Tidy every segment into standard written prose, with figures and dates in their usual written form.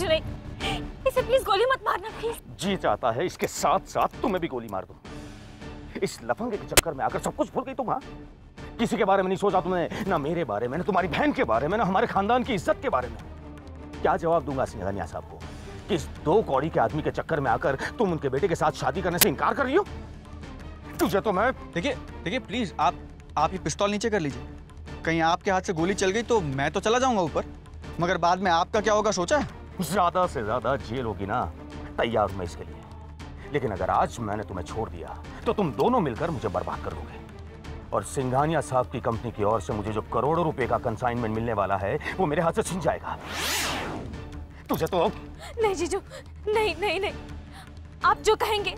जीजू नहीं, इसे प्लीज गोली मत मारना प्लीज। जी चाहता है इसके साथ साथ तुम्हें भी गोली मार दूं। इस लफंगे के चक्कर में आकर सब कुछ भूल गई तुम। हाँ, किसी के बारे में नहीं सोचा तुमने, ना मेरे बारे में, ना तुम्हारी बहन के बारे में, ना हमारे खानदान की इज्जत के बारे में। क्या जवाब दूंगा सिंघानिया साहब को कि इस 2 कौड़ी के आदमी के चक्कर में आकर तुम उनके बेटे के साथ शादी करने से इनकार कर रही हो? तुझे तो मैं देखिए प्लीज आप ये पिस्तौल नीचे कर लीजिए। कहीं आपके हाथ से गोली चल गई तो मैं तो चला जाऊंगा ऊपर, मगर बाद में आपका क्या होगा सोचा है? ज्यादा से ज्यादा जेल होगी ना, तैयार हूं मैं इसके लिए। लेकिन अगर आज मैंने तुम्हें छोड़ दिया तो तुम दोनों मिलकर मुझे बर्बाद कर दोगे। और सिंघानिया साहब की कंपनी की ओर से मुझे जो करोड़ों रुपए का कंसाइनमेंट मिलने वाला है वो मेरे हाथ से छिन जाएगा। तुझे तो नहीं जीजू, नहीं नहीं नहीं, आप जो कहेंगे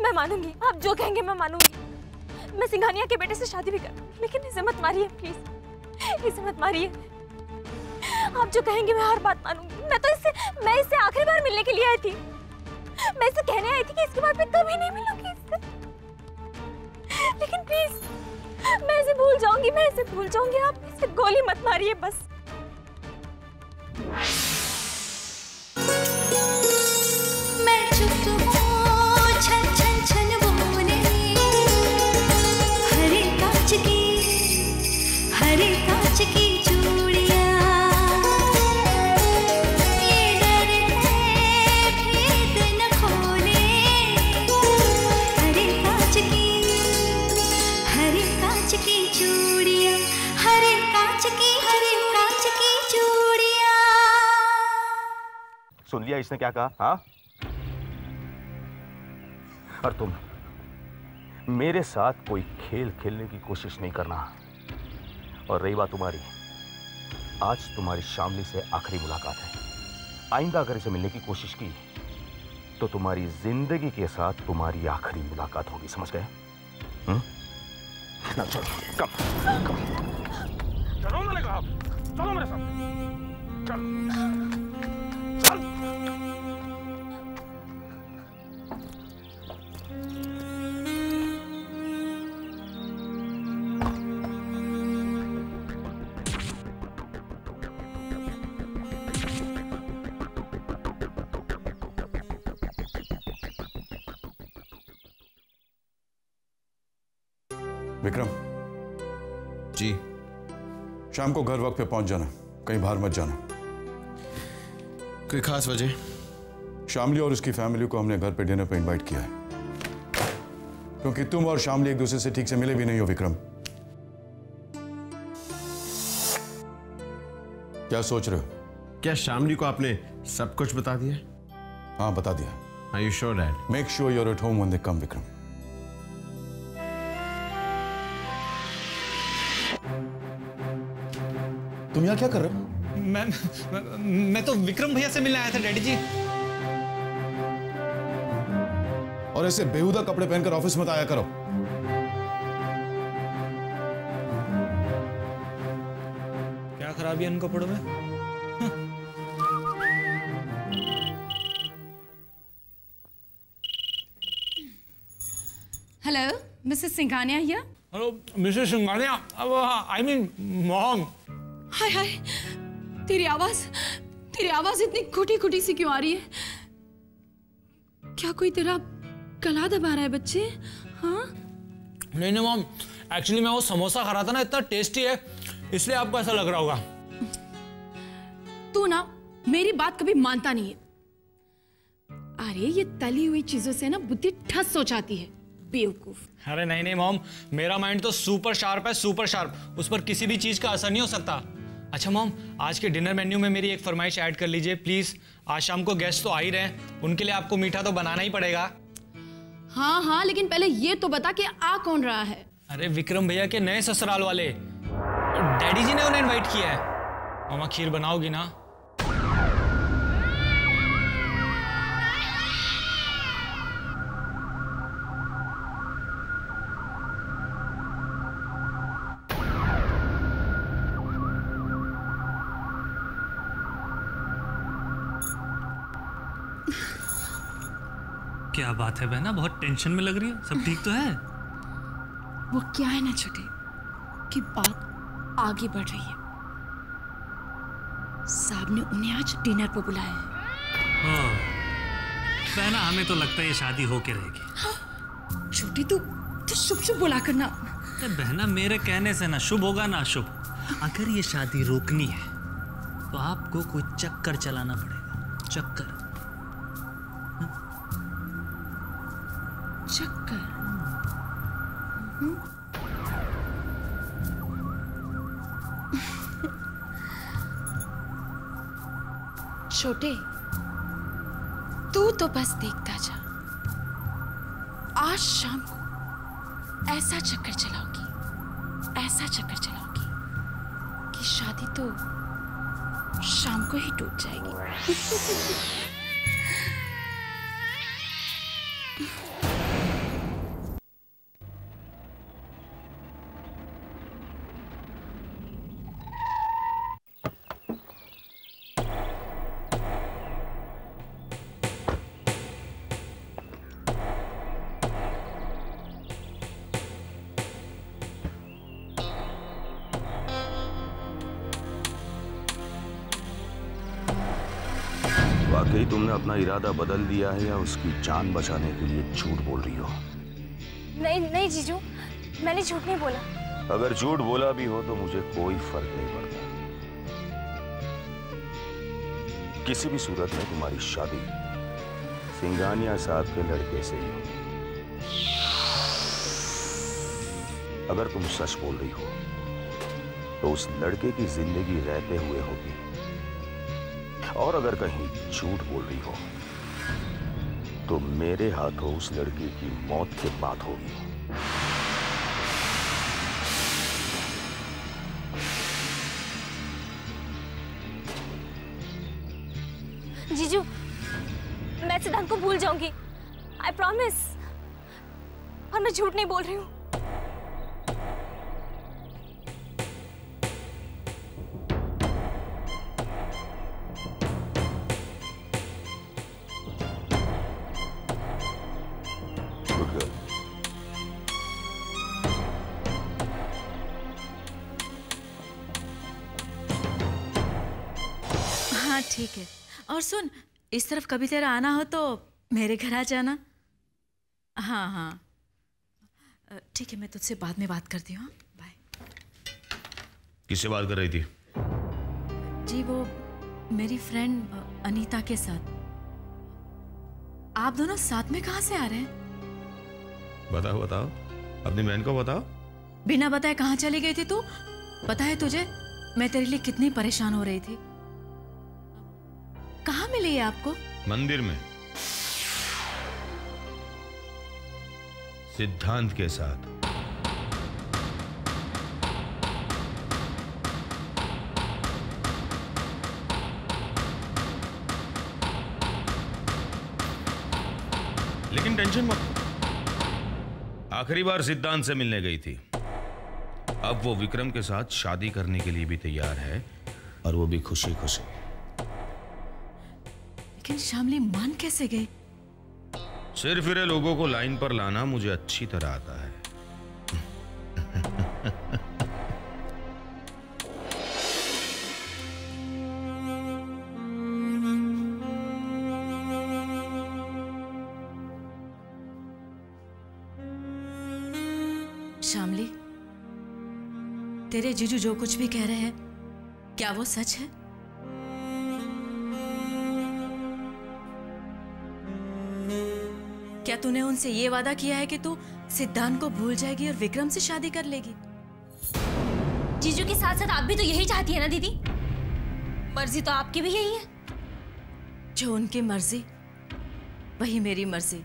मैं मानूंगी, आप जो कहेंगे मैं मानूंगी। मैं सिंघानिया के बेटे से शादी भी करूंगी, लेकिन इसे मत मारिए प्लीज, इसे मत मारिए। आप जो कहेंगे मैं हर बात मानूंगी। मैं इससे आखिरी बार मिलने के लिए आई थी। मैं इसे कहने आई थी कि इसके बाद मैं कभी नहीं मिलूंगी इससे। लेकिन प्लीज मैं इसे भूल जाऊंगी, मैं इसे भूल जाऊंगी। आप इसे गोली मत मारिए बस। मैं चुप हूँ, छन छन छन बोले, हरे कांच की चूड़ियाँ, ये डर है भेद न खोले, हरे कांच की चूड़ियाँ, हरे कांच की चूड़ियाँ। सुन लिया इसने क्या कहा? हाँ, और तुम मेरे साथ कोई खेल खेलने की कोशिश नहीं करना। और रही बात तुम्हारी, आज तुम्हारी शामली से आखिरी मुलाकात है। आइंदा अगर इसे मिलने की कोशिश की तो तुम्हारी जिंदगी के साथ तुम्हारी आखिरी मुलाकात होगी, समझ गए? ना चलो, कम चलो, मैंने कहा चलो मेरे साथ, चल। विक्रम जी, शाम को घर वक्त पे पहुंच जाना, कहीं बाहर मत जाना। कोई खास वजह? शामली और उसकी फैमिली को हमने घर पे डिनर पे इनवाइट किया है, क्योंकि तुम और शामली एक दूसरे से ठीक से मिले भी नहीं हो। विक्रम, क्या सोच रहे हो? क्या शामली को आपने सब कुछ बता दिया? हाँ, बता दिया। Are you sure, Dad? Make sure you are at home when they come. Vikram, तुम यहाँ क्या कर रहे हो? मैं तो विक्रम भैया से मिलने आया था डैडी जी। और ऐसे बेहुदा कपड़े पहनकर ऑफिस मत आया करो। क्या खराबी है इन कपड़ों में? Hello, Mrs Singhania here. Hello Mrs Singhania, I mean mom. हाय हाय, तेरी आवाज इतनी खोटी खोटी सी क्यों आ रही है? क्या कोई तेरा गला दबा रहा है बच्चे? हाँ? नहीं मॉम, एक्चुअली मैं वो समोसा खा रहा था ना, इतना टेस्टी है, इसलिए आपको ऐसा लग रहा होगा। तू ना मेरी बात कभी मानता नहीं है। अरे ये तली हुई चीजों से ना बुद्धि ठस हो जाती है, बेवकूफ। अरे नहीं मॉम, मेरा माइंड तो सुपर शार्प है, सुपर शार्प। उस पर किसी भी चीज का असर नहीं हो सकता। अच्छा मॉम, आज के डिनर मेन्यू में मेरी एक फरमाइश ऐड कर लीजिए प्लीज। आज शाम को गेस्ट तो आ ही रहे हैं, उनके लिए आपको मीठा तो बनाना ही पड़ेगा। हाँ, लेकिन पहले ये तो बता कि आ कौन रहा है? अरे विक्रम भैया के नए ससुराल वाले, डैडी जी ने उन्हें इनवाइट किया है। मामा खीर बनाओगी ना? क्या बात है बहना, बहुत टेंशन में लग रही है। सब ठीक तो है? वो क्या है ना छोटे, कि बात आगे बढ़ रही है। साहब ने उन्हें आज डिनर पर बुलाया है। बहना हमें तो लगता है ये शादी होके रहेगी। छोटी तू शुभ शुभ बोला करना। बहना मेरे कहने से ना शुभ होगा ना अशुभ। अगर ये शादी रोकनी है तो आपको कोई चक्कर चलाना पड़ेगा। चक्कर चक्कर। छोटे तू तो बस देखता जा, आज शाम को ऐसा चक्कर चलाऊंगी, ऐसा चक्कर चलाऊंगी कि शादी तो शाम को ही टूट जाएगी। वाकई तुमने अपना इरादा बदल दिया है या उसकी जान बचाने के लिए झूठ बोल रही हो? नहीं नहीं जीजू, मैंने झूठ नहीं बोला। अगर झूठ बोला भी हो तो मुझे कोई फर्क नहीं पड़ता। किसी भी सूरत में तुम्हारी शादी सिंघानिया साहब के लड़के से ही होगी। अगर तुम सच बोल रही हो तो उस लड़के की जिंदगी रहते हुए होगी, और अगर कहीं झूठ बोल रही हो तो मेरे हाथों उस लड़की की मौत के बाद होगी। जीजू, मैं सिद्धांत को भूल जाऊंगी, आई प्रॉमिस। और मैं झूठ नहीं बोल रही हूँ। हाँ ठीक है। और सुन, इस तरफ कभी तेरा आना हो तो मेरे घर आ जाना। हाँ हाँ ठीक है, मैं तुझसे बाद में बात करती हूँ। बाय। किससे बात कर रही थी? जी वो मेरी फ्रेंड अनीता के साथ। आप दोनों साथ में कहाँ से आ रहे हैं? बताओ बताओ, अपनी बहन को बताओ। बिना बताए कहाँ चली गई थी तू? पता है तुझे मैं तेरे लिए कितनी परेशान हो रही थी। कहाँ मिली है आपको? मंदिर में, सिद्धांत के साथ। लेकिन टेंशन मत, आखिरी बार सिद्धांत से मिलने गई थी। अब वो विक्रम के साथ शादी करने के लिए भी तैयार है, और वो भी खुशी खुशी। लेकिन शामली मान कैसे गई? सिर फिरे लोगों को लाइन पर लाना मुझे अच्छी तरह आता है। शामली, तेरे जीजू जो कुछ भी कह रहे हैं, क्या वो सच है? क्या तूने उनसे ये वादा किया है कि तू सिद्धांत को भूल जाएगी और विक्रम से शादी कर लेगी? जीजू के साथ साथ आप भी तो यही चाहती है ना दीदी? मर्जी तो आपकी भी यही है। जो उनकी मर्जी वही मेरी मर्जी।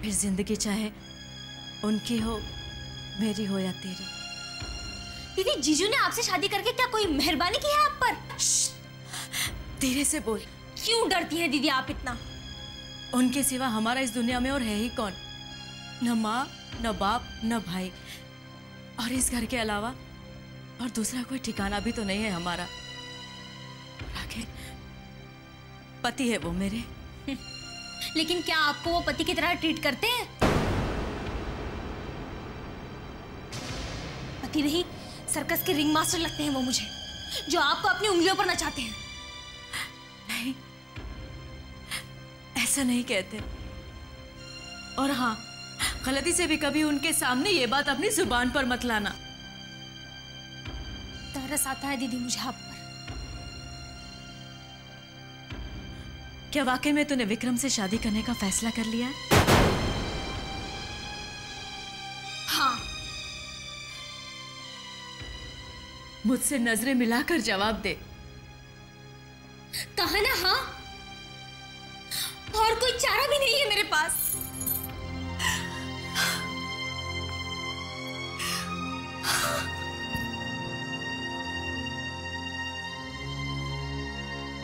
फिर जिंदगी चाहे उनकी हो, मेरी हो या तेरी। दीदी, जीजू ने आपसे शादी करके क्या कोई मेहरबानी की है आप पर? तेरे से बोल। क्यों डरती हैं दीदी आप इतना? उनके सिवा हमारा इस दुनिया में और है ही कौन? न माँ, न बाप, न भाई, और इस घर के अलावा और दूसरा कोई ठिकाना भी तो नहीं है हमारा। आखिर पति है वो मेरे। लेकिन क्या आपको वो पति की तरह ट्रीट करते हैं? पति नहीं, सर्कस के रिंग मास्टर लगते हैं वो मुझे, जो आपको अपनी उंगलियों पर नचाते हैं। नहीं, ऐसा नहीं कहते। और हाँ, गलती से भी कभी उनके सामने ये बात अपनी जुबान पर मत लाना। तरस आता है दीदी मुझे आप पर। क्या वाकई में तूने विक्रम से शादी करने का फैसला कर लिया है? हाँ। मुझसे नजरें मिलाकर जवाब दे। कहा ना हाँ, और कोई चारा भी नहीं है मेरे पास।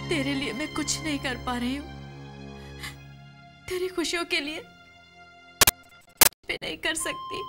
तेरे लिए मैं कुछ नहीं कर पा रही हूं, तेरी खुशियों के लिए भी नहीं कर सकती।